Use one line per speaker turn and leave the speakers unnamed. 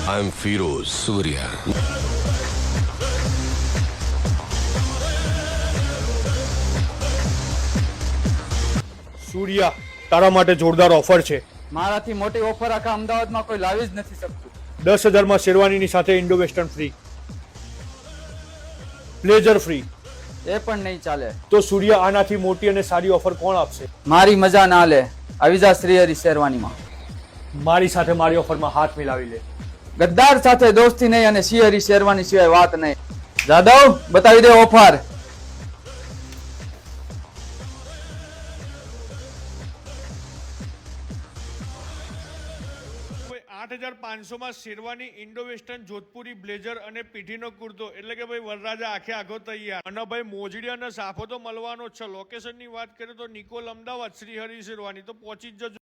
आई am Firoz Surya.
Surya, તારા માટે જોરદાર ઓફર છે.
મારાથી મોટી ઓફર આખા અમદાવાદમાં કોઈ લાવી જ નથી શકતું.
10,000 શેરવાનીની સાથે Indo western free, blazer free.
એ પણ નહીં ચાલે.
તો સૂર્યા, આનાથી મોટી અને સારી ઓફર કોણ આપશે?
મારી મજા ના લે. આવી જા શ્રીહરિ શેરવાનીમાં.
મારી સાથે મારી ઓફરમાં હાથ મિલાવી લે.
ગદ્દાર સાથે દોસ્તી નહીં અને શ્રીહરિ શેરવાની સિવાય વાત નહીં. જાદવ, બતાવી દે offer.
8,500 sherwani, Indo western Jodhpuri blazer અને પીઠીનો કુર્તો. એટલે કે ભાઈ વરરાજા આખે આખો તૈયાર. અને ભાઈ મોજડી અને સાફો તો મળવાનો જ છે. લોકેશનની વાત કરીએ તો નિકોલ, અમદાવાદ, શ્રીહરિ શેરવાની. તો પહોંચી જ જજો.